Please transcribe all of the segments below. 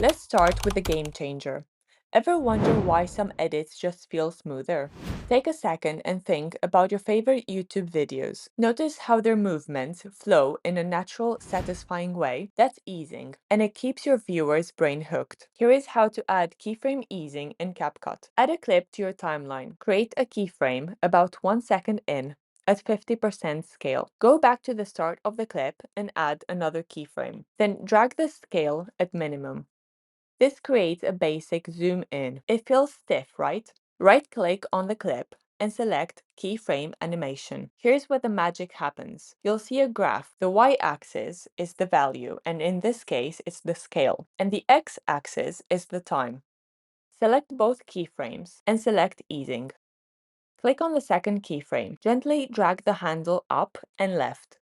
Let's start with the game changer. Ever wonder why some edits just feel smoother? Take a second and think about your favorite YouTube videos. Notice how their movements flow in a natural, satisfying way. That's easing, and it keeps your viewer's brain hooked. Here is how to add keyframe easing in CapCut. Add a clip to your timeline. Create a keyframe about 1 second in at 50% scale. Go back to the start of the clip and add another keyframe. Then drag the scale at minimum. This creates a basic zoom in. It feels stiff, right? Right-click on the clip and select Keyframe Animation. Here's where the magic happens. You'll see a graph. The y-axis is the value, and in this case, it's the scale. And the x-axis is the time. Select both keyframes and select Easing. Click on the second keyframe. Gently drag the handle up and left.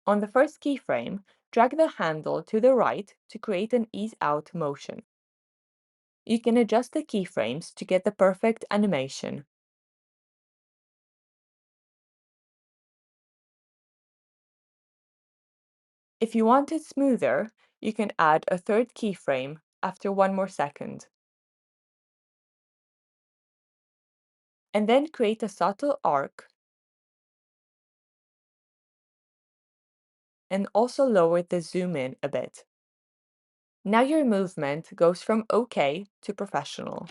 On the first keyframe, drag the handle to the right to create an ease out motion. You can adjust the keyframes to get the perfect animation. If you want it smoother, you can add a third keyframe after 1 more second. And then create a subtle arc and also lower the zoom in a bit. Now your movement goes from okay to professional.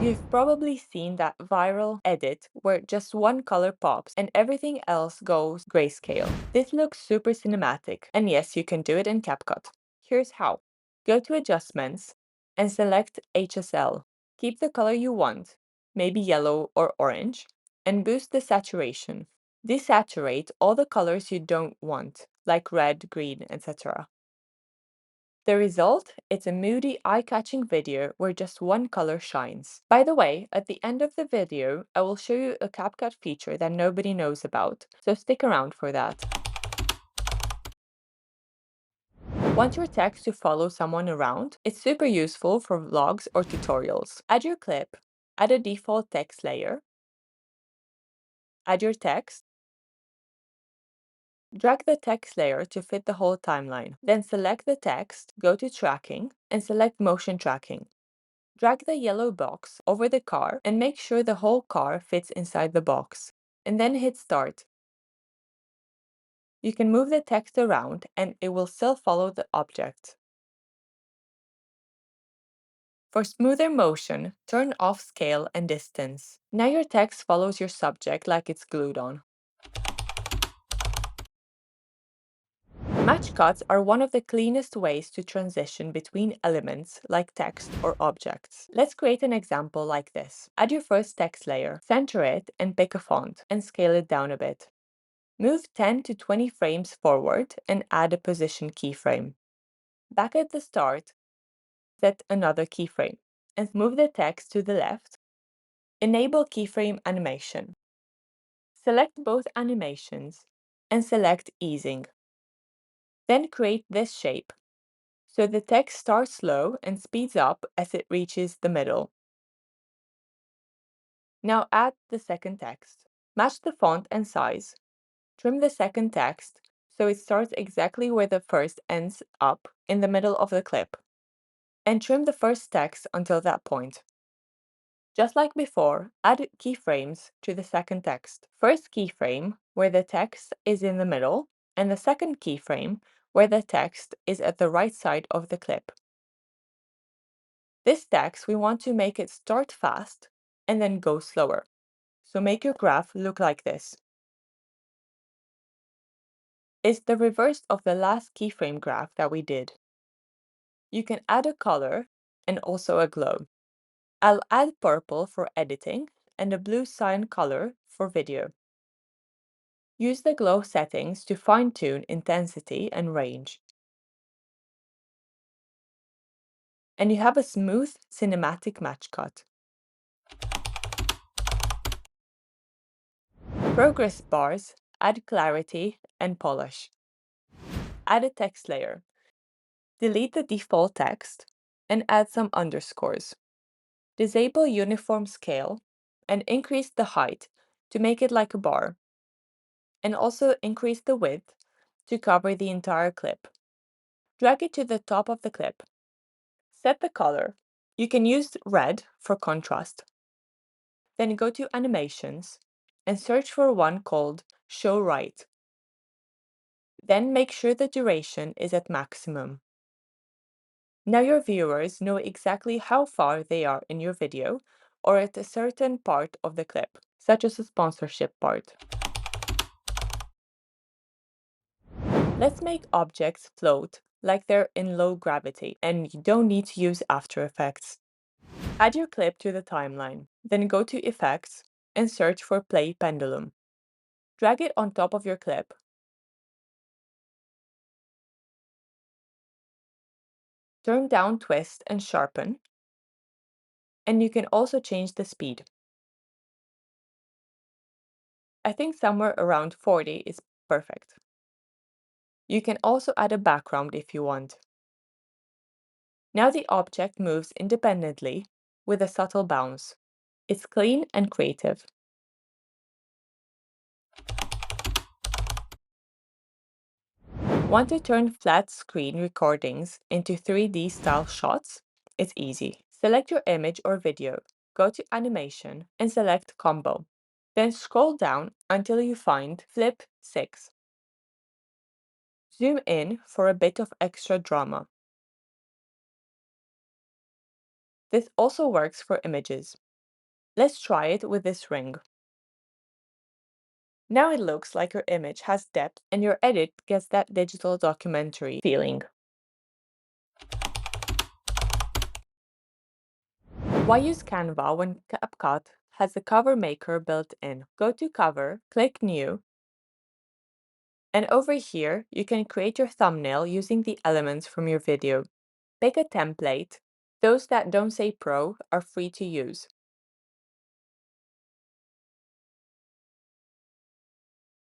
You've probably seen that viral edit where just one color pops and everything else goes grayscale. This looks super cinematic, and yes, you can do it in CapCut. Here's how. Go to Adjustments and select HSL. Keep the color you want, maybe yellow or orange, and boost the saturation. Desaturate all the colors you don't want, like red, green, etc. The result? It's a moody, eye-catching video where just one color shines. By the way, at the end of the video, I will show you a CapCut feature that nobody knows about, so stick around for that. Want your text to follow someone around? It's super useful for vlogs or tutorials. Add your clip, add a default text layer, add your text, drag the text layer to fit the whole timeline. Then select the text, go to Tracking, and select Motion Tracking. Drag the yellow box over the car and make sure the whole car fits inside the box, and then hit Start. You can move the text around and it will still follow the object. For smoother motion, turn off scale and distance. Now your text follows your subject like it's glued on. Match cuts are one of the cleanest ways to transition between elements like text or objects. Let's create an example like this. Add your first text layer, center it, and pick a font, and scale it down a bit. Move 10 to 20 frames forward and add a position keyframe. Back at the start, set another keyframe, and move the text to the left. Enable keyframe animation. Select both animations and select easing. Then create this shape, so the text starts slow and speeds up as it reaches the middle. Now add the second text. Match the font and size. Trim the second text so it starts exactly where the first ends up in the middle of the clip. And trim the first text until that point. Just like before, add keyframes to the second text. First keyframe where the text is in the middle, and the second keyframe where the text is at the right side of the clip. This text, we want to make it start fast and then go slower. So make your graph look like this. It's the reverse of the last keyframe graph that we did. You can add a color and also a glow. I'll add purple for editing and a blue cyan color for video. Use the glow settings to fine-tune intensity and range. And you have a smooth cinematic match cut. Progress bars add clarity and polish. Add a text layer. Delete the default text and add some underscores. Disable uniform scale and increase the height to make it like a bar. and also increase the width to cover the entire clip. Drag it to the top of the clip. Set the color. You can use red for contrast. Then go to Animations and search for one called Show Right. Then make sure the duration is at maximum. Now your viewers know exactly how far they are in your video or at a certain part of the clip, such as a sponsorship part. Let's make objects float like they're in low gravity, and you don't need to use After Effects. Add your clip to the timeline, then go to Effects and search for Play Pendulum. Drag it on top of your clip. Turn down Twist and Sharpen, and you can also change the speed. I think somewhere around 40 is perfect. You can also add a background if you want. Now the object moves independently with a subtle bounce. It's clean and creative. Want to turn flat screen recordings into 3D style shots? It's easy. Select your image or video, go to Animation and select Combo. Then scroll down until you find Flip 6. Zoom in for a bit of extra drama. This also works for images. Let's try it with this ring. Now it looks like your image has depth and your edit gets that digital documentary feeling. Why use Canva when CapCut has a cover maker built in? Go to Cover, click New, and over here you can create your thumbnail using the elements from your video. Pick a template. Those that don't say Pro are free to use.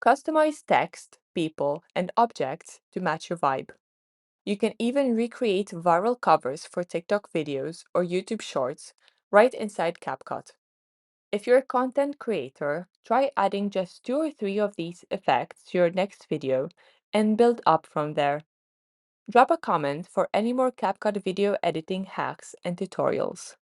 Customize text, people, and objects to match your vibe. You can even recreate viral covers for TikTok videos or YouTube Shorts right inside CapCut. If you're a content creator, try adding just 2 or 3 of these effects to your next video and build up from there. Drop a comment for any more CapCut video editing hacks and tutorials.